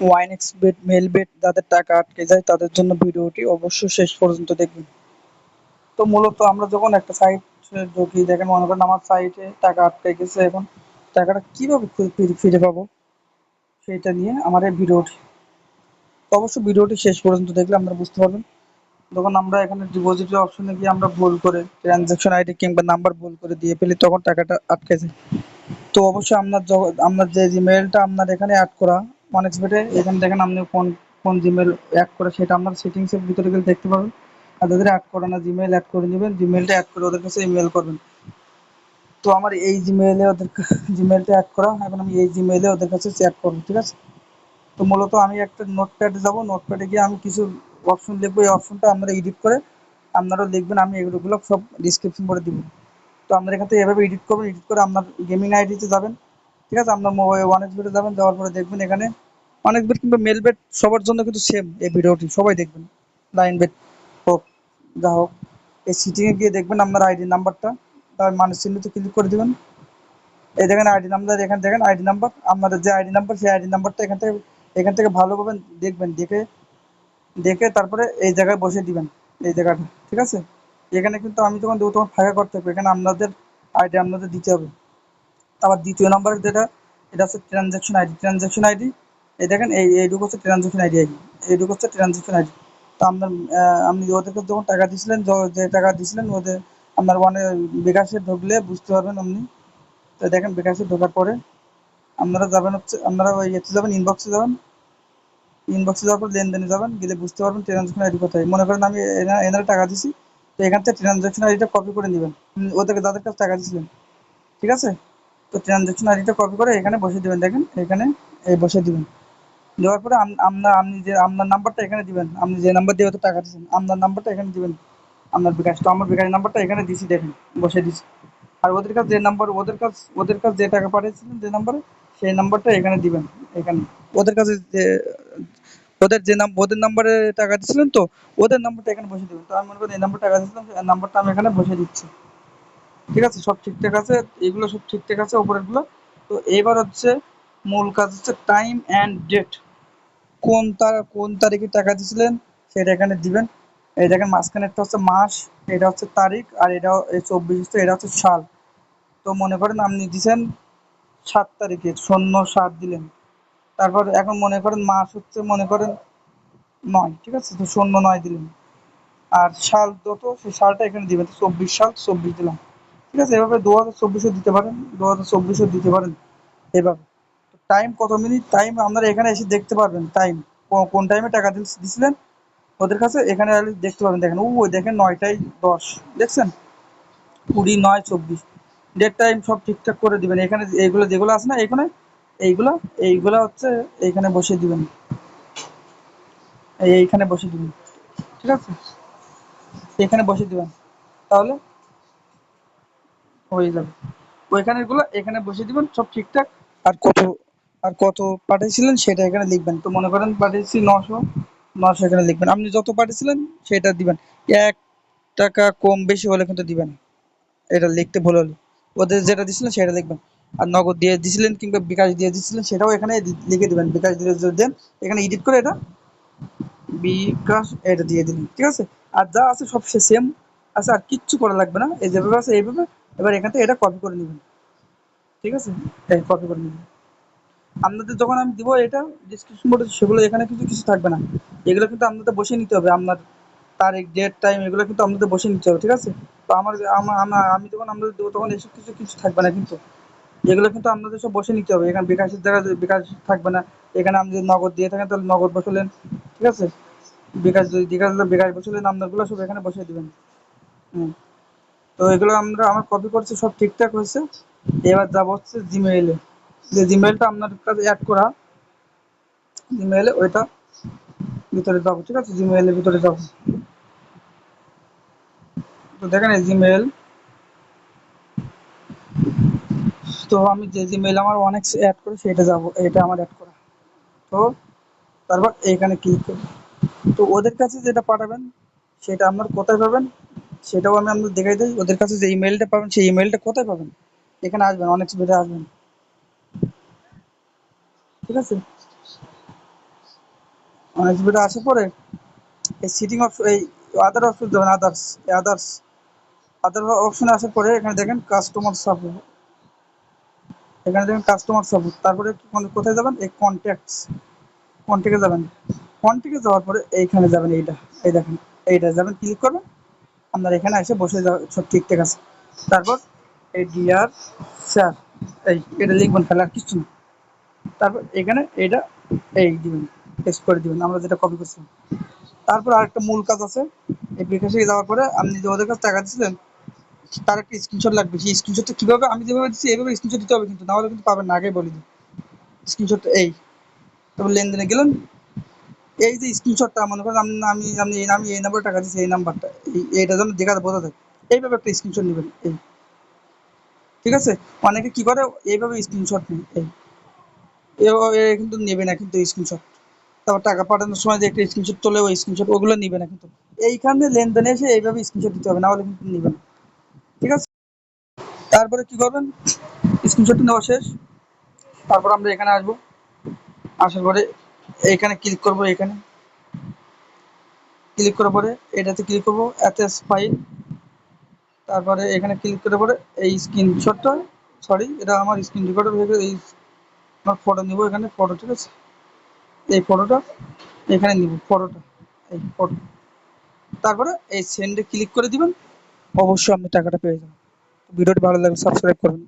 ওয়াইনেক্স bet, mail bet যাদের টাকা আটকে যায় তাদের জন্য ভিডিওটি অবশ্যই শেষ পর্যন্ত দেখবেন। তো মূলত আমরা যখন একটা সাইট ঢুকি, দেখেন মনে করেন আমার সাইটে টাকা আটকে গেছে, এখন টাকাটা কিভাবে ফিরে পাবো সেটা নিয়ে আমার এই ভিডিওটি। তো অবশ্যই ভিডিওটি শেষ পর্যন্ত দেখলে আপনারা বুঝতে পারবেন। যখন আমরা এখানে ডিপোজিটের অপশনে গিয়ে আমরা ভুল করে ট্রানজাকশন আইডি কিংবা নাম্বার ভুল করে দিয়ে ফেলি, তখন টাকাটা আটকে যায়। তো অবশ্যই আপনার যে জিমেইলটা আপনার এখানে অ্যাড করা অনেক্সবেটে, এখানে দেখেন আপনি কোন কোন জিমেইল অ্যাড করে সেটা আপনার সেটিংসের ভিতরে গেলে দেখতে পাবেন। আর যাদের অ্যাড করে না, জিমেইল অ্যাড করে নেবেন, জিমেইলটা অ্যাড করে ওদের কাছে ইমেল করবেন। তো আমার এই জিমেইলে জিমেইলটা অ্যাড করা, এখন আমি এই জিমেইলে ওদের কাছে চ্যাট করবো, ঠিক আছে। তো মূলত আমি একটা নোটপ্যাডে যাব, নোটপ্যাডে গিয়ে আমি কিছু অপশন লিখবো, এই অপশনটা আপনারা এডিট করে আপনারাও লিখবেন, আমি এগুলো সব ডিসক্রিপশন করে দিব। তো আপনারা এখান থেকে এভাবে এডিট করবেন, এডিট করে আপনার গেমিং আইডিতে যাবেন, ঠিক আছে। আপনার মোবাইল ওয়ানেক্সবেটে যাবেন, যাওয়ার পরে দেখবেন এখানে অনেকবেট কিংবা মেলবেট সবার জন্য কিন্তু সেম এই ভিডিওটি, সবাই দেখবেন। লাইন বেট হোক, যা হোক, এই সিটিংয়ে গিয়ে দেখবেন আপনার আইডি নাম্বারটা, তার মানে চিহ্নিত ক্লিক করে দিবেন। এই দেখেন আইডি নাম্বার, এখানে দেখেন আইডি নাম্বার, আপনাদের যে আইডি নাম্বার সেই আইডি নাম্বারটা এখান থেকে ভালোভাবে দেখবেন, দেখে দেখে তারপরে এই জায়গায় বসে দিবেন, এই জায়গাটা, ঠিক আছে। এখানে কিন্তু আমি যখন দেবো তখন ফাঁকা করতে হবে, এখানে আপনাদের আইডি আপনাদের দিতে হবে। আবার দ্বিতীয় নাম্বার যেটা, এটা হচ্ছে ট্রানজাকশন আইডি, ট্রানজাকশন আইডি। এই দেখেন এইটুকু হচ্ছে ট্রানজাকশন আইডি, এইটুকু হচ্ছে ট্রানজাকশন আইডি। তো আপনার আপনি ওদেরকে যখন টাকা দিয়েছিলেন, যে টাকা দিয়েছিলেন ওদের, আপনার বিকাশে ঢুকলে বুঝতে পারবেন আপনি। তো দেখেন বিকাশে ঢোকার পরে আপনারা যাবেন হচ্ছে, আপনারা ওই ইয়েতে যাবেন, ইনবক্সে যাবেন, ইনবক্সে যাওয়ার পর লেনদেনে যাবেন, গেলে বুঝতে পারবেন ট্রানজাকশন আইডি কোথায়। মনে করেন আমি এনারা টাকা দিছি, তো এখান থেকে ট্রানজাকশন আইডিটা কপি করে নেবেন, ওদেরকে যাদের কাছে টাকা দিয়েছিলেন, ঠিক আছে। তো ট্রানজাকশন আইডিটা কপি করে এখানে বসিয়ে দিবেন, দেখেন এখানে এই বসিয়ে দিবেন। দেওয়ার পরে আপনি যে আপনার নাম্বারটা এখানে দিবেন, আপনি যে নাম্বার দিয়ে হয়তো টাকা দিচ্ছেন, আপনার নাম্বারটা এখানে দিবেন, আপনার বিকাশ। তো আমার বিকাশ নাম্বারটা এখানে দিছি, দেখেন বসিয়ে দিছি। আর ওদের কাছে যে নাম্বার, ওদের কাছে যে টাকা পাঠিয়েছিলেন যে নাম্বারে, সেই নাম্বারটা এখানে দিবেন, এখানে ওদের কাছে যে ওদের নাম্বারে টাকা দিচ্ছিলেন, তো ওদের নাম্বারটা এখানে বসিয়ে দিবেন। তো আমি মনে করি এই নাম্বার টাকা দিচ্ছিলাম, সেই নাম্বারটা আমি এখানে বসিয়ে দিচ্ছি, ঠিক আছে। সব ঠিকঠাক আছে, এগুলো সব ঠিকঠাক আছে উপরেরগুলো। তো এবার হচ্ছে মূল কাজ হচ্ছে টাইম অ্যান্ড ডেট, কোন তারিখে টাকা দিয়েছিলেন সেটা এখানে দিবেন। এই দেখেন মাঝখানে একটা হচ্ছে মাস, এটা হচ্ছে তারিখ, আর এটা এই 24 হচ্ছে, এটা হচ্ছে সাল। তো মনে করেন আপনি দিছেন 7 তারিখে 07 দিলেন, তারপর এখন মনে করেন মাস হচ্ছে মনে করেন 9, ঠিক আছে, তো 09 দিলেন। আর সাল যত, সেই সালটা এখানে দিবেন, 24 সাল 24 দিলাম, ঠিক আছে। এভাবে 2024-ও দিতে পারেন, 2024-ও দিতে পারেন, এভাবে। টাইম কত মিনিট, টাইম আপনারা এখানে এসে দেখতে পারবেন, টাইম কোন টাইমে টাকা দিছিলেন ওদের কাছে, এখানে দেখতে পাবেন। দেখেন ওই দেখেন 9টায় 10, দেখছেন, 20-9-24, ডেট টাইম সব ঠিকঠাক করে দিবেন। এখানে এইগুলো যেগুলো আছে না, এখানে এইগুলা এইগুলা হচ্ছে এইখানে বসিয়ে দিবেন, এইখানে বসিয়ে দিবেন, ঠিক আছে, এখানে বসিয়ে দিবেন, তাহলে হয়ে যাবে। ওইখানের গুলো এখানে বসিয়ে দিবেন, সব ঠিকঠাক। আর কত পাঠিয়েছিলেন সেটা এখানে লিখবেন। তো মনে করেন পাঠিয়েছি 900, এখানে লিখবেন। আপনি যত পাঠিয়েছিলেন সেটা দিবেন, 1 টাকা কম বেশি হলে কিন্তু দিবেন, এটা লিখতে ভুল হলে। ওদের যেটা দিছিলেন সেটা লিখবেন। আর নগদ দিয়ে দিছিলেন কিংবা বিকাশ দিয়ে দিছিলেন সেটাও এখানে লিখে দিবেন, বিকাশ দিয়ে যদি দেন এখানে এডিট করে এটা বিকাশ এটা দিয়ে দিলেন, ঠিক আছে। আর যা আছে সব সেম আছে, আর কিচ্ছু করা লাগবে না, এই যেভাবে আছে এইভাবে। এবার এখান থেকে এটা কপি করে নেবেন, ঠিক আছে, এই কপি করে নেবেন। আপনাদের যখন আমি দিব এটা ডিসক্রিপশন বোর্ডে, সেগুলো এখানে কিন্তু কিছু থাকবে না, এগুলো কিন্তু আপনাদের বসে নিতে হবে। আপনার তারিখ, ডেট, টাইম এগুলো কিন্তু আপনাদের বসে নিতে হবে, ঠিক আছে। তো আমি যখন আপনাদের দেবো তখন এসব কিছু কিছু থাকবে না কিন্তু, এগুলো কিন্তু আপনাদের সব বসে নিতে হবে। এখানে বিকাশের জায়গায় বিকাশ থাকবে না, এখানে আপনি যদি নগদ দিয়ে থাকেন তাহলে নগদ বসালেন, ঠিক আছে। বিকাশ যদি বিকাশ হলে বিকাশ বসালেন, আপনারগুলো সব এখানে বসিয়ে দিবেন। হুম। তো এগুলো আমার কপি করছি, সব ঠিকঠাক হয়েছে। এবার যাবো হচ্ছে জিমেইলে, যে জিমেইলটা আপনার কাছে অ্যাড করা, জিমেইলে ওইটা ভিতরে যাবো, ঠিক আছে, জিমেইলের ভিতরে যাবো। তো দেখেন এই জিমেইল, তো আমি যে জিমেইল আমার অনেক অ্যাড করে সেটা যাবো, এটা আমার অ্যাড করা। তো তারপর এইখানে ক্লিক করব। তো ওদের কাছে যেটা পাঠাবেন সেটা আপনার কোথায় পাবেন সেটাও আমি আপনাদের দেখাই দিই। ওদের কাছে যে ইমেইলটা পাবেন সেই ইমেইলটা কোথায় পাবেন, এখানে আসবেন, অনেক সুবিধা আসবেন, ঠিক আছে। এসবিটা আসার পরে এই সিটিং অপশন, এই আদার অপশন যাবেন, আদার্স, আদার্স, আদার অপশনে আসার পরে এখানে দেখেন কাস্টমার সাপোর্ট, এখানে দেখেন কাস্টমার সাপোর্ট, তারপরে কোথায় যাবেন, এই কন্ট্যাক্টস, কন্ট্যাক্টে যাবেন, কন্ট্যাক্টে যাওয়ার পরে এইখানে যাবেন, এইটা, এই দেখেন, এইটা যাবেন, ক্লিক করবেন, আপনার এখানে এসে বসে যাবে, সব ঠিকঠাক আছে। তারপর এই ডিআর স্যার, এই এটা লিখবেন তাহলে আর কিছু না। তারপর এখানে এটা এই দিবেন, পেস্ট করে দিবেন আমরা যেটা কপি করছিলাম। তারপর আরেকটা মূল কাজ আছে, এই বিকাশে যাওয়ার পরে আপনি যে ওদের কাছে টাকা দিচ্ছিলেন তার একটা স্ক্রিনশট লাগবে। সেই স্ক্রিনশটটা কীভাবে, আমি যেভাবে দিচ্ছি এইভাবে স্ক্রিনশট দিতে হবে কিন্তু, নাহলে কিন্তু পাবেন না, আগেই বলে দিই। স্ক্রিনশটটা এই, তারপর লেনদেনে গেলেন, এই যে স্ক্রিনশটটা মনে করেন আমি এই নাম্বারে টাকা দিচ্ছি, এই নাম্বারটা এইটা যেন দেখা বোঝা যায়, এইভাবে একটা স্ক্রিনশট নেবেন এই, ঠিক আছে। অনেকে কি করে এইভাবে স্ক্রিনশট নেই, এই কিন্তু নেবে না কিন্তু স্ক্রিনশট। তারপর টাকা পাঠানোর সময় যে একটা স্ক্রিনশট তোলে ওই স্ক্রিনশট, ওগুলো নিবে না কিন্তু। এইখানে লেনদেনে এসে এইভাবে স্ক্রিনশট দিতে হবে, না হলে কিন্তু নিবে না, ঠিক আছে। তারপরে কি করবেন, স্ক্রিনশট নেওয়া শেষ, তারপর আমরা এখানে আসবো, আসার পরে এইখানে ক্লিক করবো, এখানে ক্লিক করার পরে এটাতে ক্লিক করবো, অ্যাটাচ ফাইল, তারপরে এখানে ক্লিক করার পরে এই স্ক্রিনশটটা, সরি এটা আমার স্ক্রিন রেকর্ডার হয়ে গেছে, এই আমার ফটো নিব, এখানে ফটো, ঠিক আছে, এই ফটোটা এখানে নিব, ফটোটা, এই ফটো, তারপরে এই সেন্ডে ক্লিক করে দিবেন, অবশ্যই আপনি টাকাটা পেয়ে যাবেন। ভিডিওটি ভালো লাগলে সাবস্ক্রাইব করবেন।